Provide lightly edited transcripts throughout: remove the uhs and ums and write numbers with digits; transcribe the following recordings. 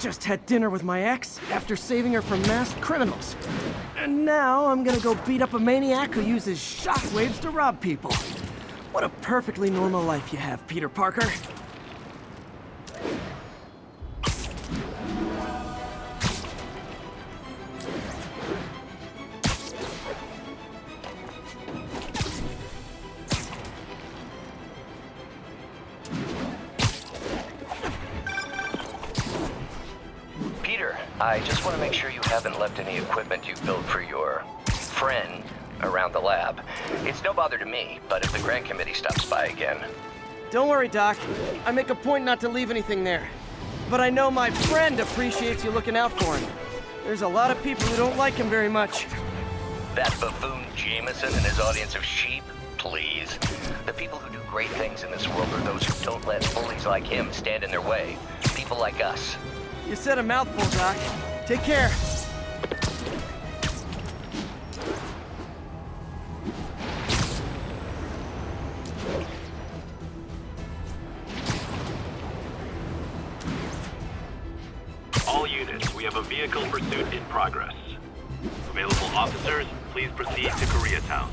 just had dinner with my ex after saving her from masked criminals. And now I'm gonna go beat up a maniac who uses shockwaves to rob people. What a perfectly normal life you have, Peter Parker. I just want to make sure you haven't left any equipment you built for your friend around the lab. It's no bother to me, but if the grant committee stops by again... Don't worry, Doc. I make a point not to leave anything there. But I know my friend appreciates you looking out for him. There's a lot of people who don't like him very much. That buffoon Jameson and his audience of sheep? Please. The people who do great things in this world are those who don't let bullies like him stand in their way. People like us. You said a mouthful, Doc. Take care. All units, we have a vehicle pursuit in progress. Available officers, please proceed to Koreatown.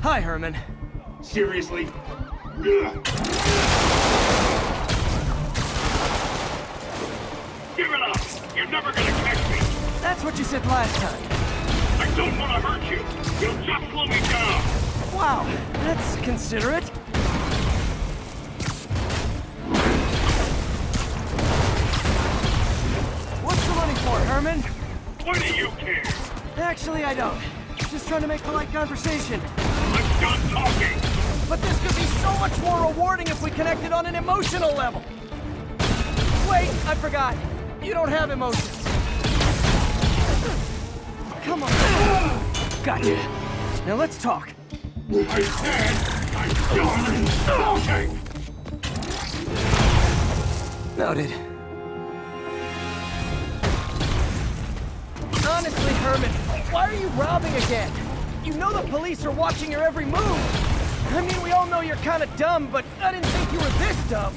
Hi, Herman. Seriously? Give it up! You're never gonna catch me! That's what you said last time. I don't want to hurt you! You'll just slow me down! Wow, that's considerate. What's the money for, Herman? Why do you care? Actually, I don't. Just trying to make polite conversation. I'm done talking! But this could be so much more rewarding if we connected on an emotional level. Wait, I forgot. You don't have emotions. Come on. Gotcha. Now let's talk. I said I'm done talking! Noted. Honestly, Herman, why are you robbing again? You know the police are watching your every move. I mean, we all know you're kind of dumb, but I didn't think you were this dumb.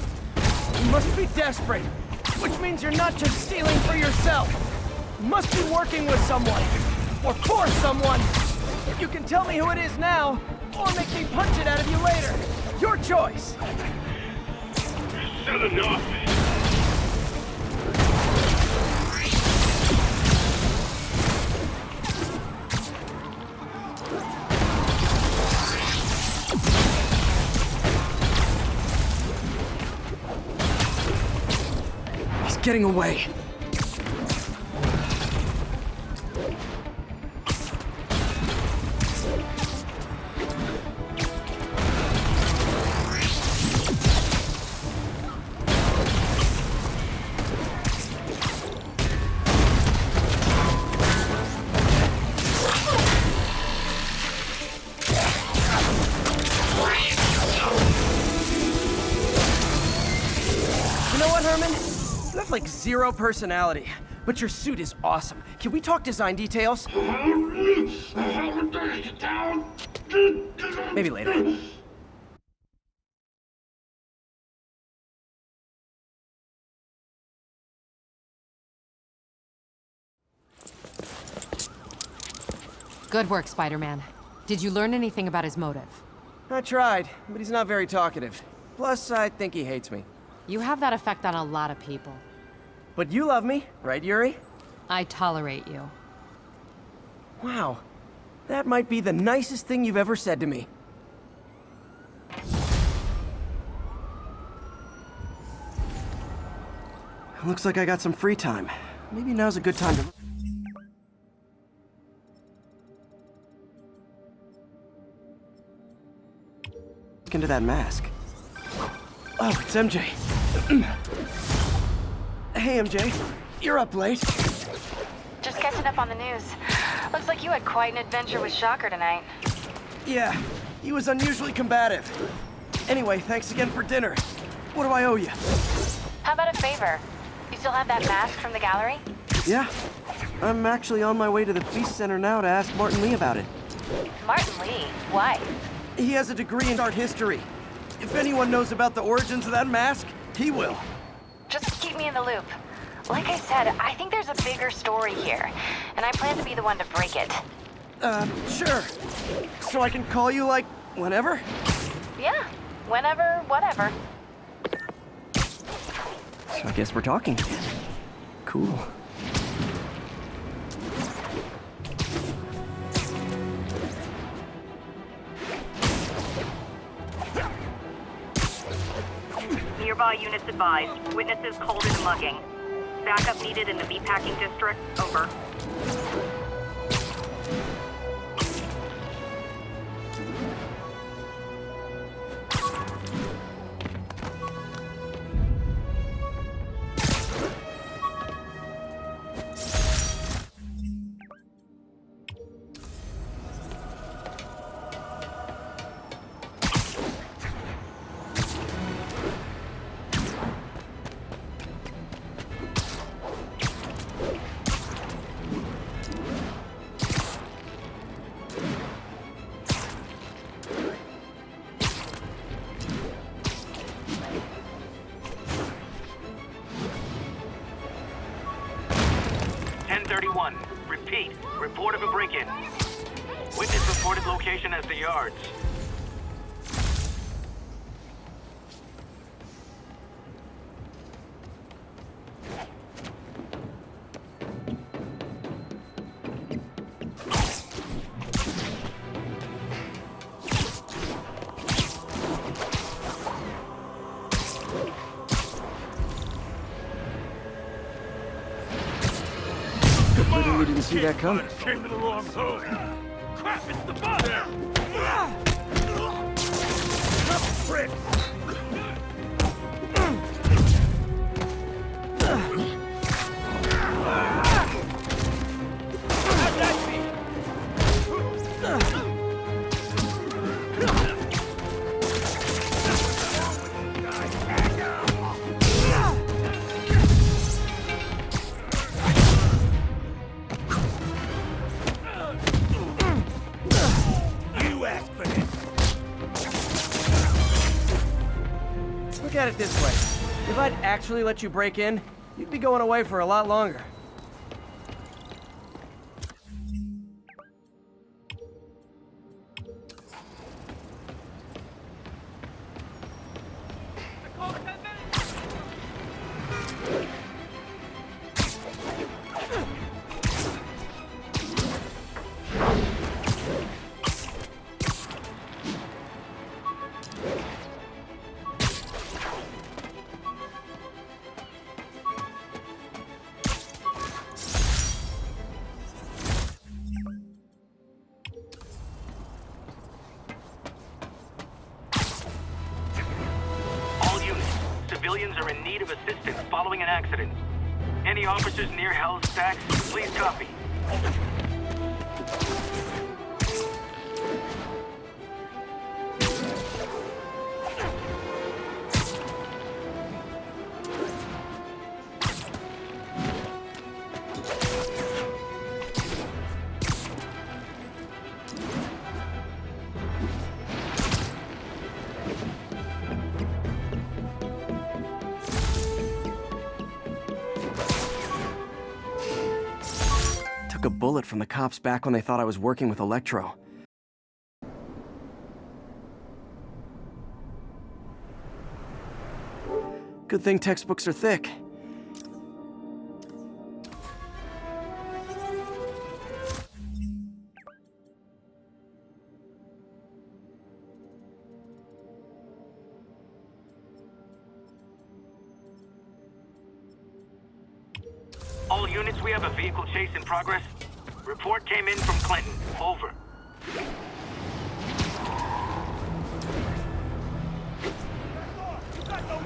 You must be desperate, which means you're not just stealing for yourself. You must be working with someone, or for someone. You can tell me who it is now, or make me punch it out of you later. Your choice. Said enough! He's getting away. Herman? You have like zero personality, but your suit is awesome. Can we talk design details? Maybe later. Good work, Spider-Man. Did you learn anything about his motive? I tried, but he's not very talkative. Plus, I think he hates me. You have that effect on a lot of people. But you love me, right, Yuri? I tolerate you. Wow. That might be the nicest thing you've ever said to me. Looks like I got some free time. Maybe now's a good time to... look into that mask. Oh, it's MJ. Hey, MJ. You're up late. Just catching up on the news. Looks like you had quite an adventure with Shocker tonight. Yeah, he was unusually combative. Anyway, thanks again for dinner. What do I owe you? How about a favor? You still have that mask from the gallery? Yeah, I'm actually on my way to the Feast Center now to ask Martin Lee about it. Martin Lee? Why? He has a degree in art history. If anyone knows about the origins of that mask, he will. Just keep me in the loop. Like I said, I think there's a bigger story here, and I plan to be the one to break it. Sure. So I can call you, like, whenever? Yeah, whenever, whatever. So I guess we're talking again. Cool. Nearby units advised. Witnesses cold in mugging. Backup needed in the meatpacking district. Over. Repeat. Report of a break-in. Witness reported location as the yards. Literally didn't see that coming. Came to the wrong hole. Crap, it's the bus! Frick! How'd that be? Look at it this way. If I'd actually let you break in, you'd be going away for a lot longer. Civilians are in need of assistance following an accident. Any officers near Hell's Stacks, please copy. Took a bullet from the cops back when they thought I was working with Electro. Good thing textbooks are thick. All units, we have a vehicle chase in progress. Report came in from Clinton. Over. You got no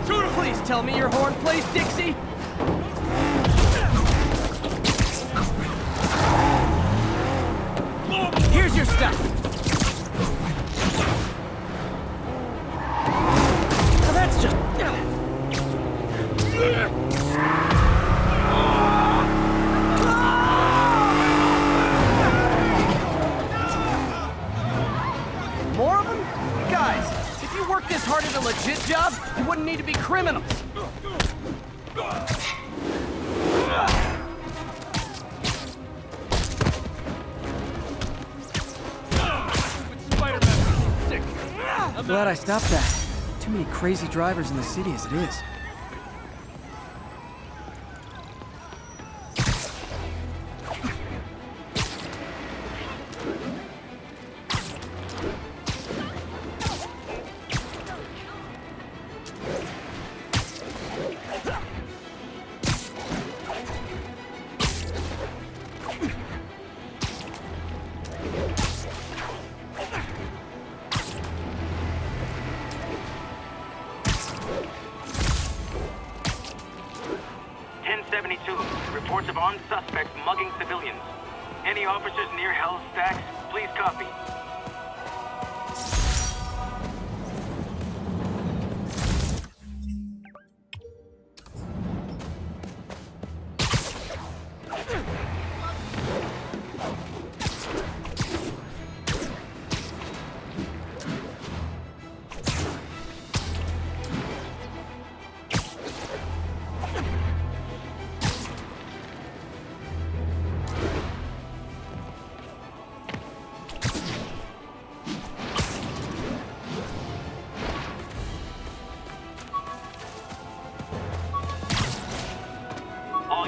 Please tell me your horn plays Dixie. Here's your stuff. Now that's just... More of them? Guys, if you worked this hard at a legit job, you wouldn't need to be criminals. I'm glad I stopped that. Too many crazy drivers in the city as it is. Reports of armed suspects mugging civilians. Any officers near Hell's Stacks, please copy.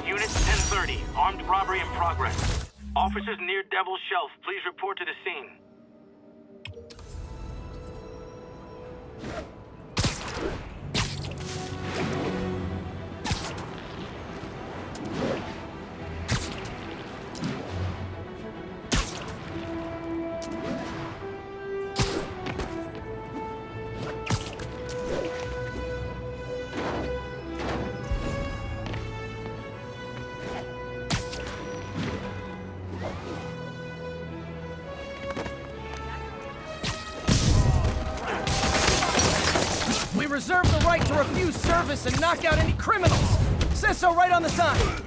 Units 1030, armed robbery in progress. Officers near Devil's Shelf, please report to the scene. We reserve the right to refuse service and knock out any criminals. Says so right on the sign.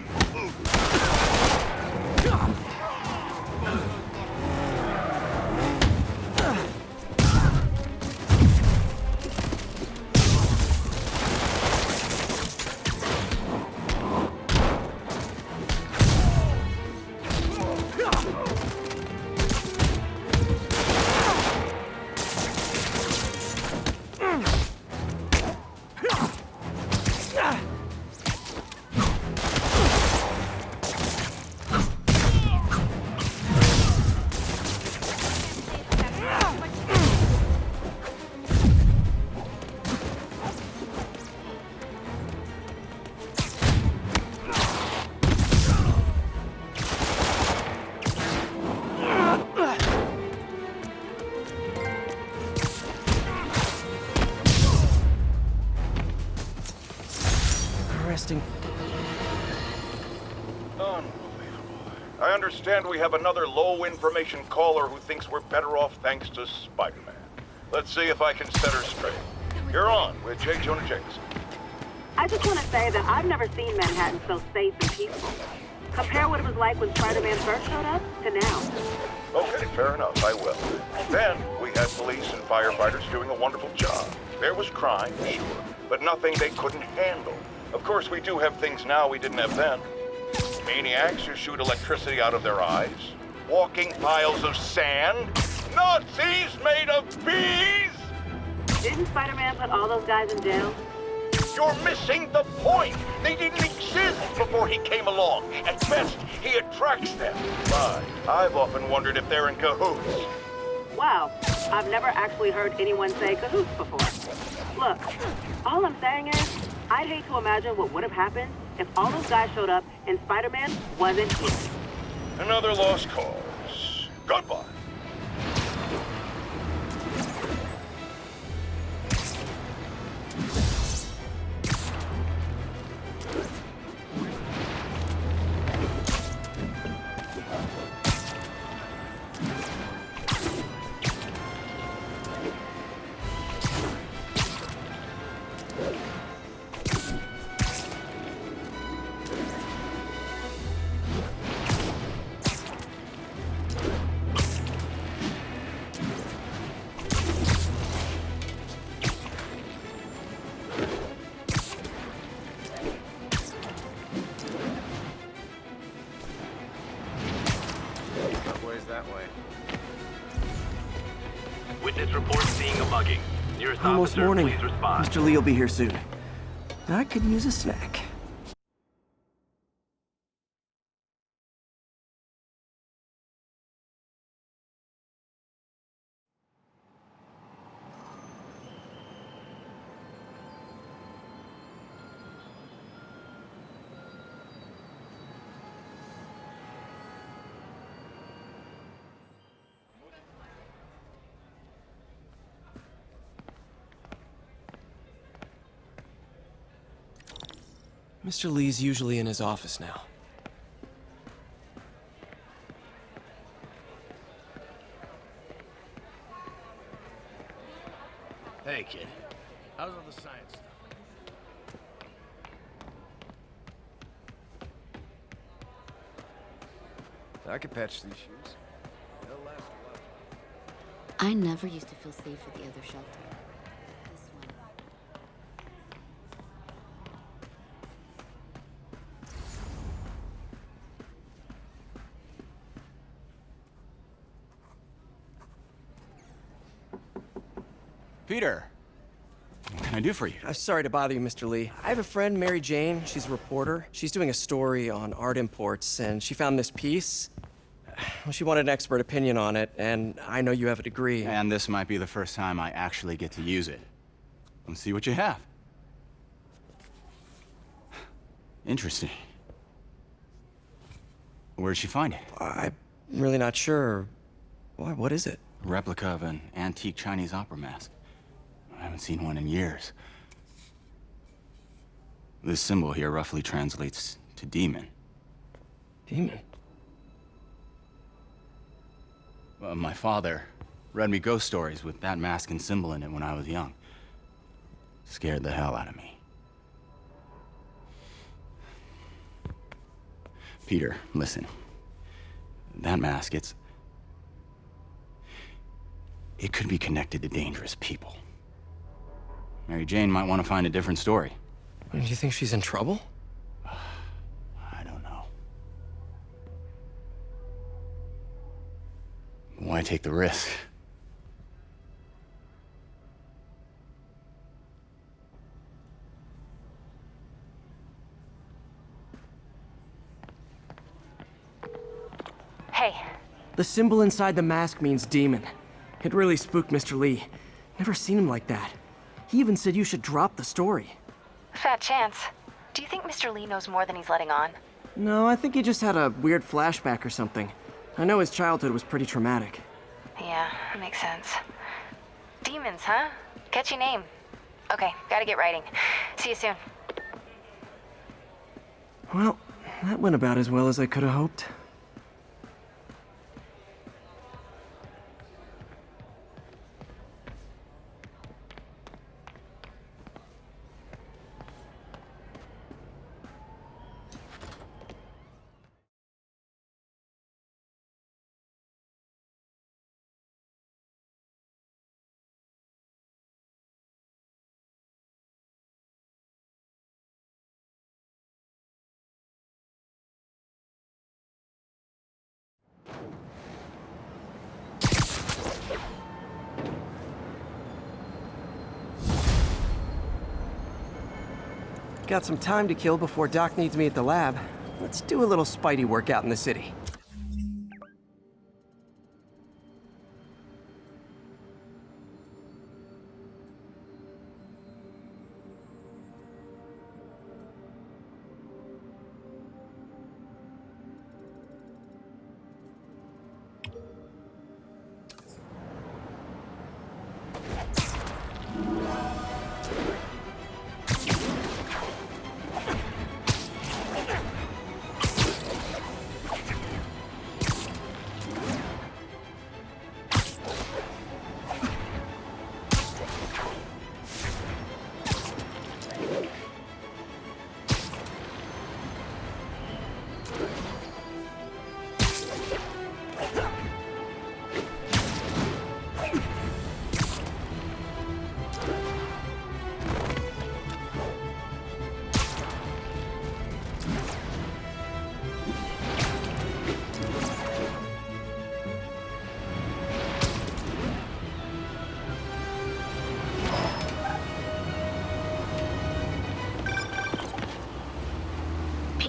Arresting. Unbelievable. I understand we have another low-information caller who thinks we're better off thanks to Spider-Man. Let's see if I can set her straight. You're on with J. Jonah Jameson. I just want to say that I've never seen Manhattan so safe and peaceful. Compare what it was like when Spider-Man first showed up to now. Okay, fair enough, I will. Then, we had police and firefighters doing a wonderful job. There was crime, sure, but nothing they couldn't handle. Of course, we do have things now we didn't have then. Maniacs who shoot electricity out of their eyes. Walking piles of sand. Nazis made of bees! Didn't Spider-Man put all those guys in jail? You're missing the point! They didn't exist before he came along. At best, he attracts them. But I've often wondered if they're in cahoots. Wow, I've never actually heard anyone say cahoots before. Look, all I'm saying is, I'd hate to imagine what would have happened if all those guys showed up and Spider-Man wasn't here. Another lost cause. Goodbye. mugging. Nearest Almost officer, morning. please respond. Mr. Lee will be here soon. I could use a snack. Mr. Lee's usually in his office now. Hey, kid. How's all the science stuff? I could patch these shoes. They'll last a while. I never used to feel safe at the other shelter. This one. Peter, what can I do for you? Sorry to bother you, Mr. Lee. I have a friend, Mary Jane. She's a reporter. She's doing a story on art imports, and she found this piece. Well, she wanted an expert opinion on it, and I know you have a degree. And this might be the first time I actually get to use it. Let's see what you have. Interesting. Where'd she find it? I'm really not sure. Why, what is it? A replica of an antique Chinese opera mask. I haven't seen one in years. This symbol here roughly translates to demon. Demon? My father read me ghost stories with that mask and symbol in it when I was young. Scared the hell out of me. Peter, listen. That mask, it could be connected to dangerous people. Mary Jane might want to find a different story. Do you think she's in trouble? I don't know. Why take the risk? Hey, The symbol inside the mask means demon. It really spooked Mr. Lee. Never seen him like that. He even said you should drop the story. fat chance. Do you think Mr. Lee knows more than he's letting on? No, I think he just had a weird flashback or something. I know his childhood was pretty traumatic. Yeah, makes sense. Demons, huh? Catchy name. Okay, gotta get writing. See you soon. Well, that went about as well as I could have hoped. Got some time to kill before Doc needs me at the lab. Let's do a little Spidey workout in the city.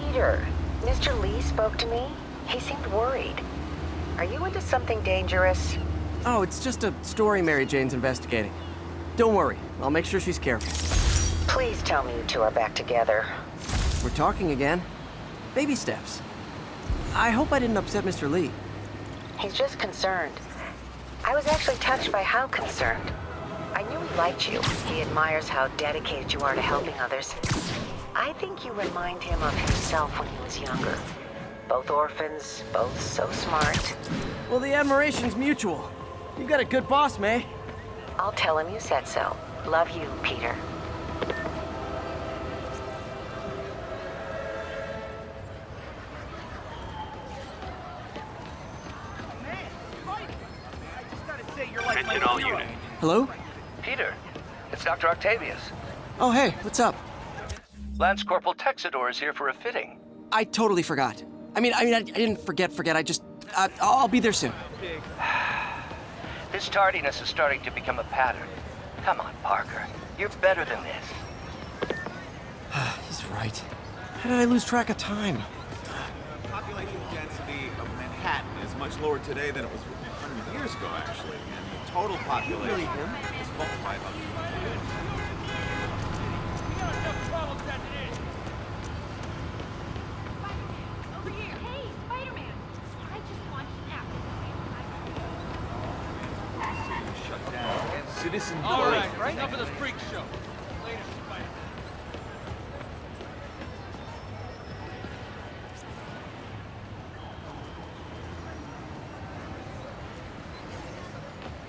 Peter, Mr. Lee spoke to me. He seemed worried. Are you into something dangerous? Oh, it's just a story Mary Jane's investigating. Don't worry, I'll make sure she's careful. Please tell me you two are back together. We're talking again. Baby steps. I hope I didn't upset Mr. Lee. He's just concerned. I was actually touched by how concerned. I knew he liked you. He admires how dedicated you are to helping others. I think you remind him of himself when he was younger. Both orphans, both so smart. Well, the admiration's mutual. You've got a good boss, May. I'll tell him you said so. Love you, Peter. Attention all units. Hello? Peter, it's Dr. Octavius. Oh, hey, what's up? Lance Corporal Texador is here for a fitting. I totally forgot. I didn't forget. I'll be there soon. This tardiness is starting to become a pattern. Come on, Parker. You're better than this. He's right. How did I lose track of time? Population density of Manhattan is much lower today than it was 100 years ago, actually. And the total population is fallen by about 2 million. Over here. Hey, Spider-Man. I just watched out. Shut down. And citizen All right, enough of this freak show. Later, Spider.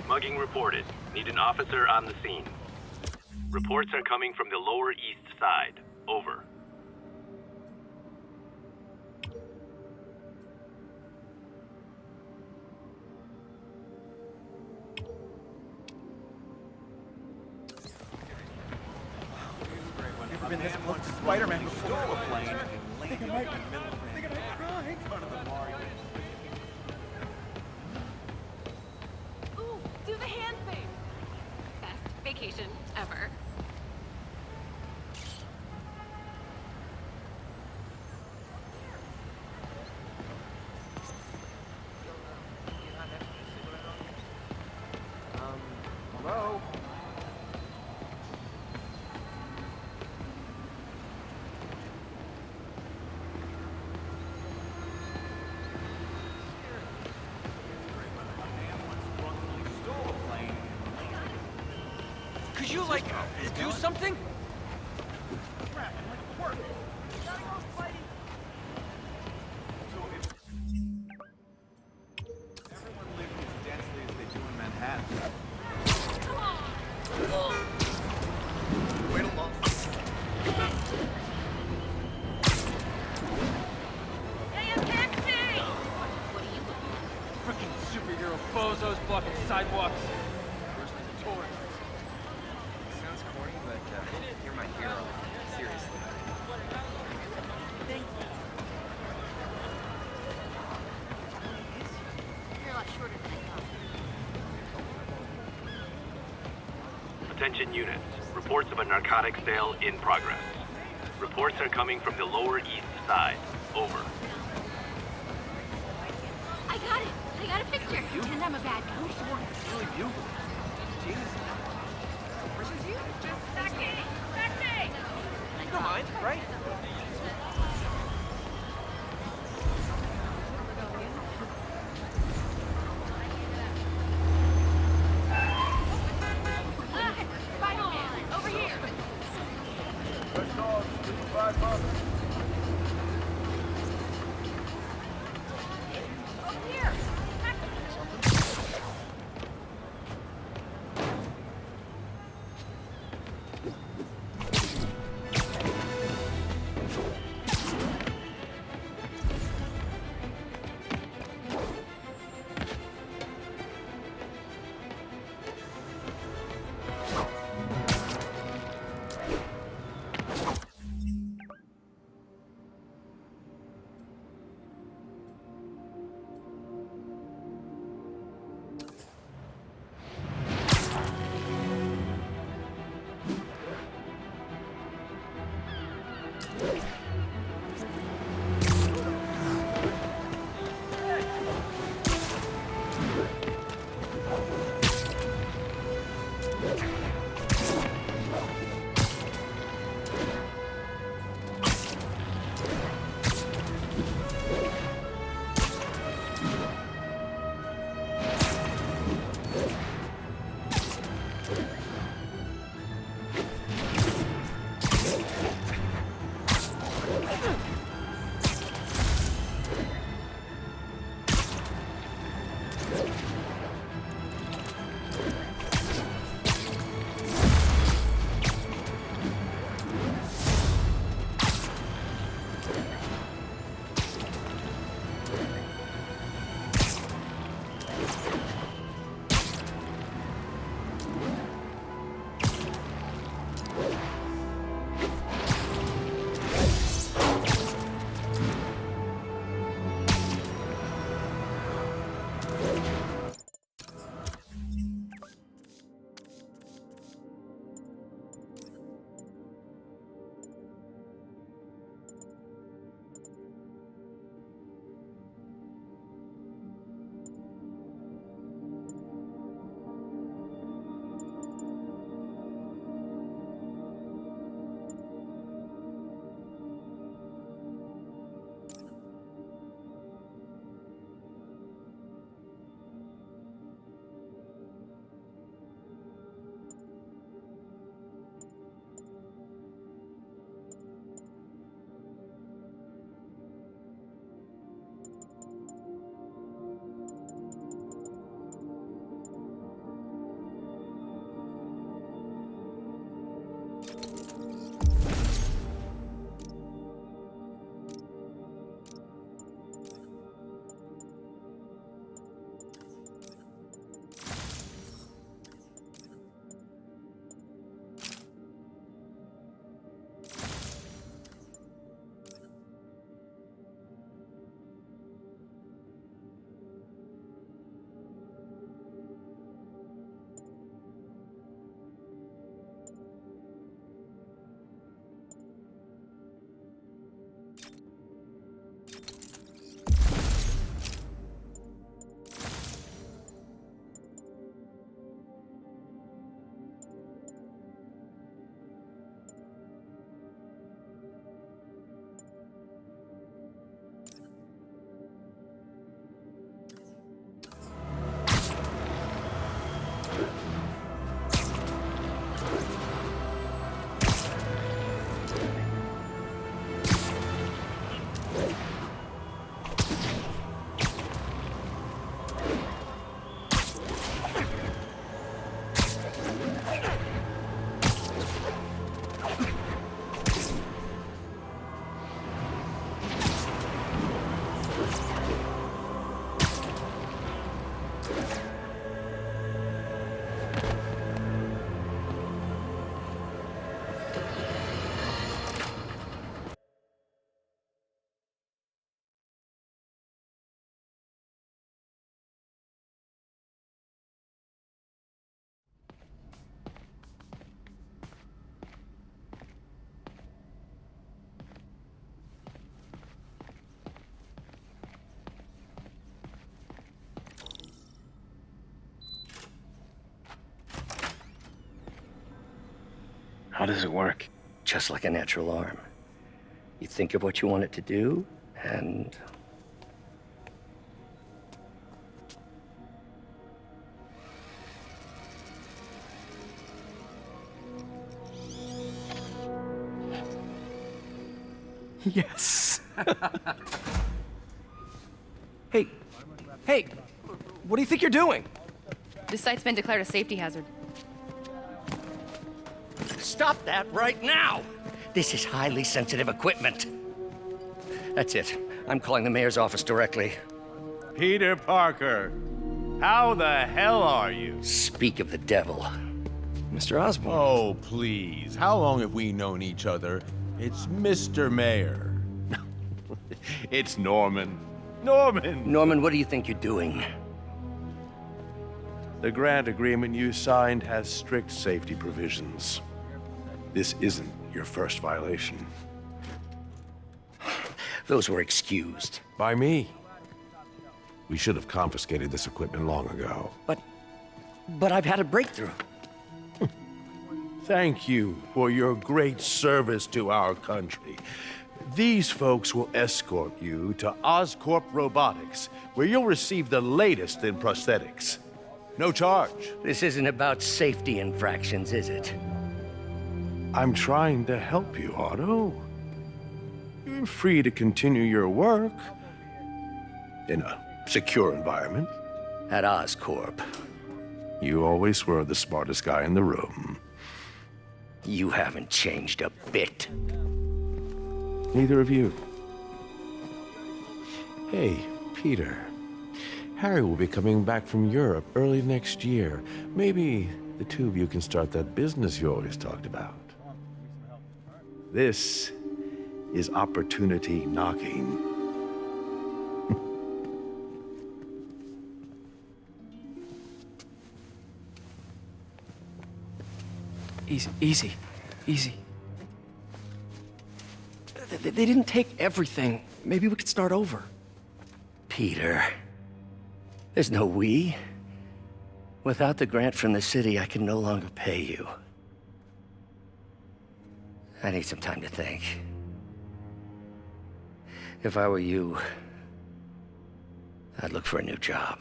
Mugging reported. Need an officer on the scene. Reports are coming from the Lower East Side. Over. Never been this close to Spider-Man before. Stole a plane and landed right in the middle of Manhattan in front of the Mario. Ooh, do the hand thing. Best vacation ever. Hello? Could you, like, do something? Everyone lived as densely as they do in Manhattan. Wait a long. Hey, a taxi! Freaking superhero bozos blocking sidewalks. Worse than the tourists. Sounds corny, but you're my hero. Seriously. You're a lot shorter than I thought. Attention units. Reports of a narcotics sale in progress. Reports are coming from the Lower East Side. Over. I got it! I got a picture! Pretend I'm a bad guy. Really bugle. Jesus. Taxi! Taxi! You don't mind, right? Spider-Man, over here! Over here! How does it work? Just like a natural arm. You think of what you want it to do, and... Yes. Hey, what do you think you're doing? This site's been declared a safety hazard. Stop that right now! This is highly sensitive equipment. That's it. I'm calling the mayor's office directly. Peter Parker, how the hell are you? Speak of the devil. Mr. Osborn. Oh, please. How long have we known each other? It's Mr. Mayor. It's Norman. Norman, what do you think you're doing? The grant agreement you signed has strict safety provisions. This isn't your first violation. Those were excused. By me. We should have confiscated this equipment long ago. But I've had a breakthrough. Thank you for your great service to our country. These folks will escort you to Oscorp Robotics, where you'll receive the latest in prosthetics. No charge. This isn't about safety infractions, is it? I'm trying to help you, Otto. You're free to continue your work in a secure environment. At Oscorp. You always were the smartest guy in the room. You haven't changed a bit. Neither of you. Hey, Peter. Harry will be coming back from Europe early next year. Maybe the two of you can start that business you always talked about. This is opportunity knocking. Easy. They didn't take everything. Maybe we could start over. Peter, there's no we. Without the grant from the city, I can no longer pay you. I need some time to think. If I were you, I'd look for a new job.